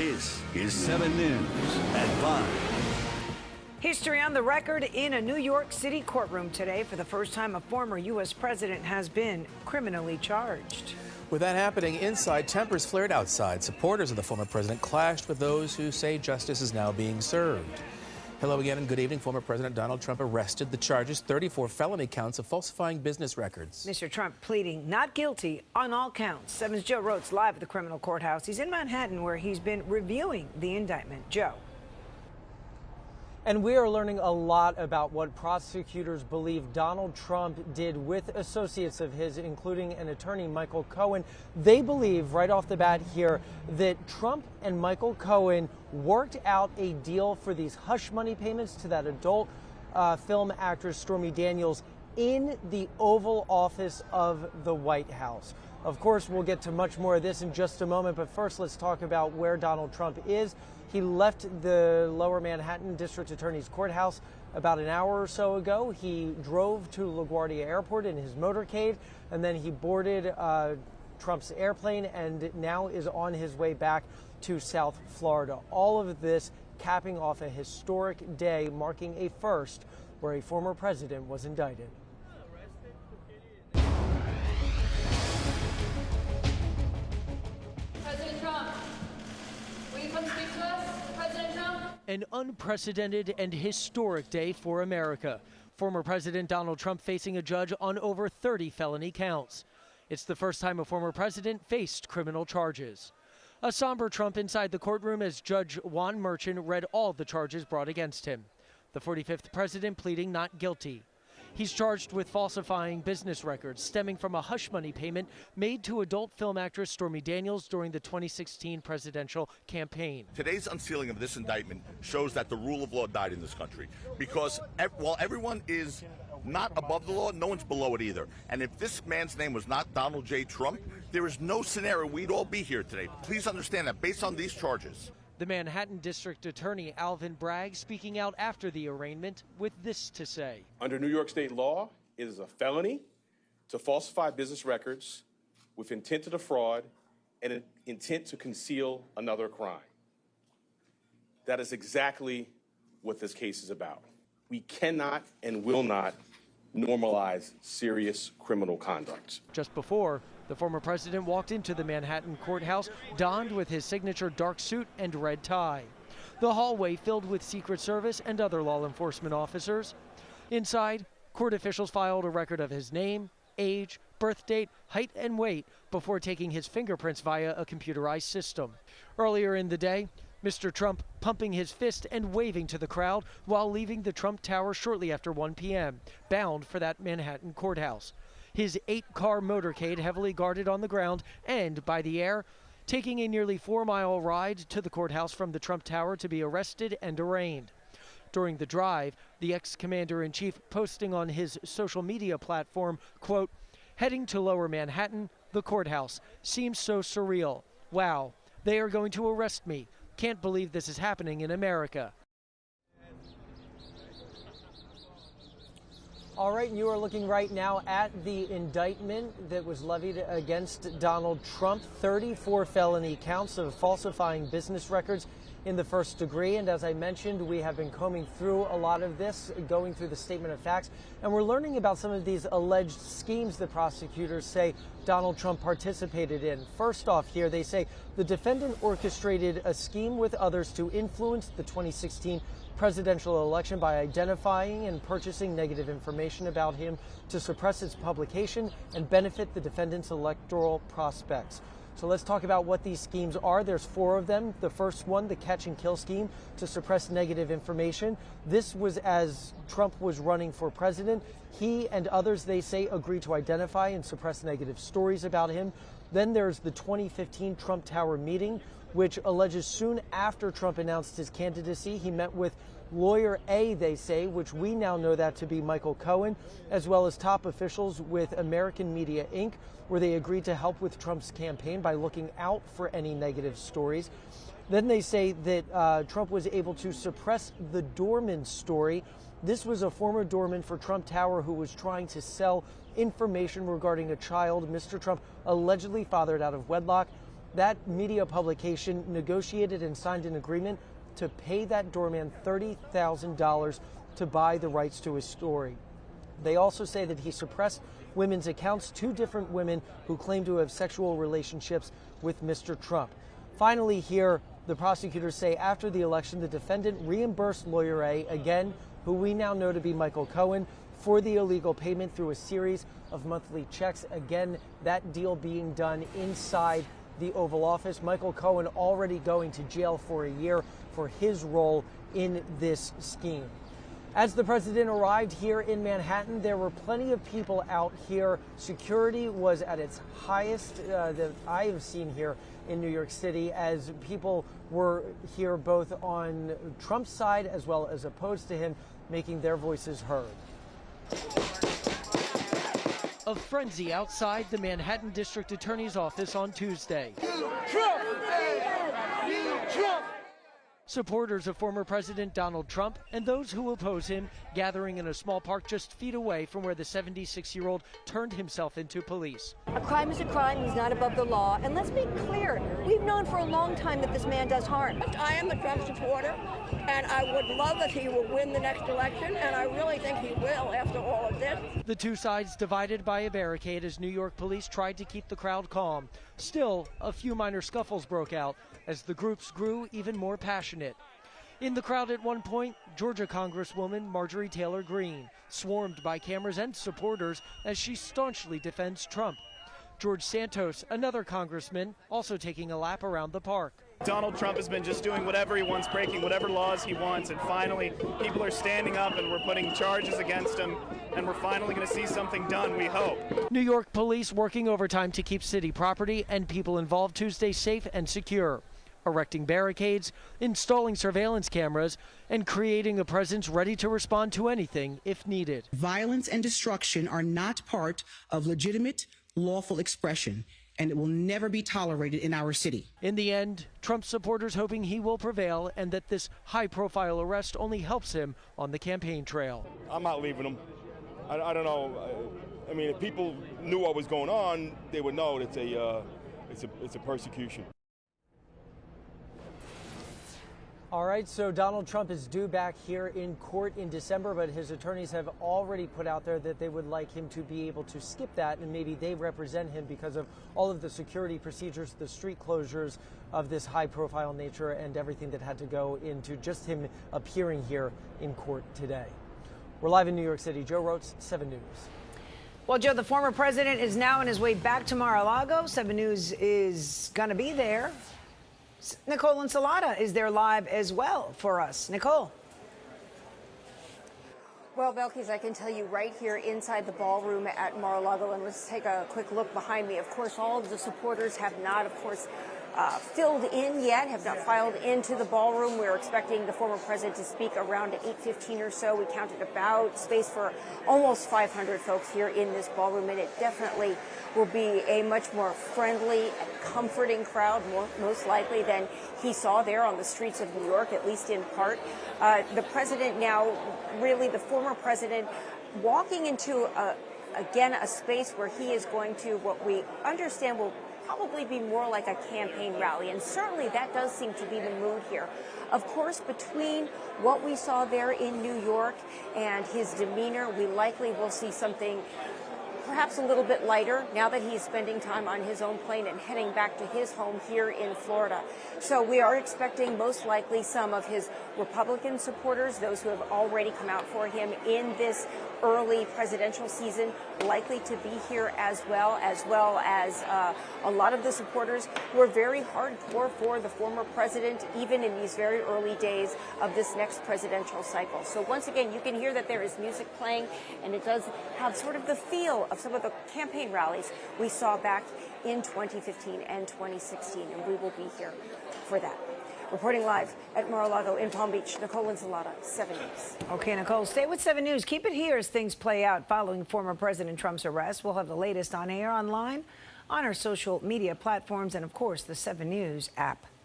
This is 7 News at 5. History on the record in a New York City courtroom today. For the first time, a former U.S. president has been criminally charged. With that happening inside, tempers flared outside. Supporters of the former president clashed with those who say justice is now being served. Hello again and good evening. Former President Donald Trump arrested. The charges, 34 felony counts of falsifying business records. Mr. Trump pleading not guilty on all counts. 7's Joe Rotes live at the criminal courthouse. He's in Manhattan where he's been reviewing the indictment. Joe. And we are learning a lot about what prosecutors believe Donald Trump did with associates of his, including an attorney, Michael Cohen. They believe right off the bat here that Trump and Michael Cohen worked out a deal for these hush money payments to that adult film actress Stormy Daniels in the Oval Office of the White House. Of course, we'll get to much more of this in just a moment, but first let's talk about where Donald Trump is. He left the Lower Manhattan District Attorney's Courthouse about an hour or so ago. He drove to LaGuardia Airport in his motorcade, and then he boarded Trump's airplane and now is on his way back to South Florida. All of this capping off a historic day, marking a first where a former president was indicted. President Trump, will you come speak to us? President Trump? An unprecedented and historic day for America. Former President Donald Trump facing a judge on over 30 felony counts. It's the first time a former president faced criminal charges. A somber Trump inside the courtroom as Judge Juan Merchan read all the charges brought against him. The 45th president pleading not guilty. He's charged with falsifying business records stemming from a hush money payment made to adult film actress Stormy Daniels during the 2016 presidential campaign. Today's unsealing of this indictment shows that the rule of law died in this country because while everyone is not above the law, no one's below it either. And if this man's name was not Donald J. Trump, there is no scenario we'd all be here today. Please understand that based on these charges. The Manhattan District Attorney Alvin Bragg speaking out after the arraignment with this to say. Under New York state law, it is a felony to falsify business records with intent to defraud and an intent to conceal another crime. That is exactly what this case is about. We cannot and will not normalize serious criminal conduct. Just before, the former president walked into the Manhattan courthouse, donned with his signature dark suit and red tie. The hallway filled with Secret Service and other law enforcement officers. Inside, court officials filed a record of his name, age, birth date, height, and weight before taking his fingerprints via a computerized system. Earlier in the day, Mr. Trump pumping his fist and waving to the crowd while leaving the Trump Tower shortly after 1 p.m., bound for that Manhattan courthouse. His 8-car motorcade heavily guarded on the ground and by the air, taking a nearly 4-mile ride to the courthouse from the Trump Tower to be arrested and arraigned. During the drive, the ex-commander-in-chief posting on his social media platform, quote, "Heading to Lower Manhattan, the courthouse. Seems so surreal. Wow, they are going to arrest me. Can't believe this is happening in America." All right, you are looking right now at the indictment that was levied against Donald Trump. 34 felony counts of falsifying business records in the first degree. And as I mentioned, we have been combing through a lot of this, going through the statement of facts, and we're learning about some of these alleged schemes that prosecutors say Donald Trump participated in. First off here, they say the defendant orchestrated a scheme with others to influence the 2016 presidential election by identifying and purchasing negative information about him to suppress its publication and benefit the defendant's electoral prospects. So let's talk about what these schemes are. There's 4 of them. The first one, the catch and kill scheme to suppress negative information. This was as Trump was running for president. He and others, they say, agreed to identify and suppress negative stories about him. Then there's the 2015 Trump Tower meeting, which alleges soon after Trump announced his candidacy, he met with Lawyer A, they say, which we now know that to be Michael Cohen, as well as top officials with American Media Inc., where they agreed to help with Trump's campaign by looking out for any negative stories. Then they say that Trump was able to suppress the doorman story. This was a former doorman for Trump Tower who was trying to sell information regarding a child Mr. Trump allegedly fathered out of wedlock. That media publication negotiated and signed an agreement to pay that doorman $30,000 to buy the rights to his story. They also say that he suppressed women's accounts, 2 different women who claim to have sexual relationships with Mr. Trump. Finally here, the prosecutors say after the election, the defendant reimbursed Lawyer A, again, who we now know to be Michael Cohen, for the illegal payment through a series of monthly checks. Again, that deal being done inside the Oval Office. Michael Cohen already going to jail for a year for his role in this scheme. As the president arrived here in Manhattan, there were plenty of people out here. Security was at its highest that I have seen here in New York City, as people were here both on Trump's side as well as opposed to him, making their voices heard. A frenzy outside the Manhattan District Attorney's office on Tuesday. Trump! Trump! Supporters of former President Donald Trump and those who oppose him gathering in a small park just feet away from where the 76-year-old turned himself into police. A crime is a crime. He's not above the law. And let's be clear, we've known for a long time that this man does harm. I am a Trump supporter, and I would love that he will win the next election, and I really think he will after all of this. The two sides divided by a barricade as New York police tried to keep the crowd calm. Still, a few minor scuffles broke out as the groups grew even more passionate. In the crowd at one point, Georgia Congresswoman Marjorie Taylor Greene, swarmed by cameras and supporters as she staunchly defends Trump. George Santos, another congressman, also taking a lap around the park. Donald Trump has been just doing whatever he wants, breaking whatever laws he wants, and finally people are standing up and we're putting charges against him, and we're finally going to see something done, we hope. New York police working overtime to keep city property and people involved Tuesday safe and secure, erecting barricades, installing surveillance cameras, and creating a presence ready to respond to anything if needed. Violence and destruction are not part of legitimate, lawful expression, and it will never be tolerated in our city. In the end, Trump supporters hoping he will prevail and that this high-profile arrest only helps him on the campaign trail. I'm not leaving him. I don't know. I mean, if people knew what was going on, they would know it's a persecution. All right, so Donald Trump is due back here in court in December, but his attorneys have already put out there that they would like him to be able to skip that, and maybe they represent him because of all of the security procedures, the street closures of this high-profile nature, and everything that had to go into just him appearing here in court today. We're live in New York City. Joe Rotes, 7 News. Well, Joe, the former president is now on his way back to Mar-a-Lago. 7 News is going to be there. Nicole Ensalada is there live as well for us. Nicole. Well, Belkis, I can tell you right here inside the ballroom at Mar-a-Lago, and let's take a quick look behind me. Of course, all of the supporters have not, of course, filled in yet, have not filed into the ballroom. We're expecting the former president to speak around 8:15 or so. We counted about space for almost 500 folks here in this ballroom, and it definitely will be a much more friendly and comforting crowd, most likely, than he saw there on the streets of New York, at least in part. The president now, really the former president, walking into, again, a space where he is going to, what we understand will probably be more like a campaign rally, and certainly that does seem to be the mood here. Of course, between what we saw there in New York and his demeanor, we likely will see something perhaps a little bit lighter now that he's spending time on his own plane and heading back to his home here in Florida. So we are expecting most likely some of his Republican supporters, those who have already come out for him in this early presidential season, likely to be here as well as a lot of the supporters who are very hardcore for the former president, even in these very early days of this next presidential cycle. So once again, you can hear that there is music playing, and it does have sort of the feel of some of the campaign rallies we saw back in 2015 and 2016, and we will be here for that. Reporting live at Mar-a-Lago in Palm Beach, Nicole Ensalada, 7 News. Okay, Nicole, stay with 7 News. Keep it here as things play out following former President Trump's arrest. We'll have the latest on air, online, on our social media platforms, and, of course, the 7 News app.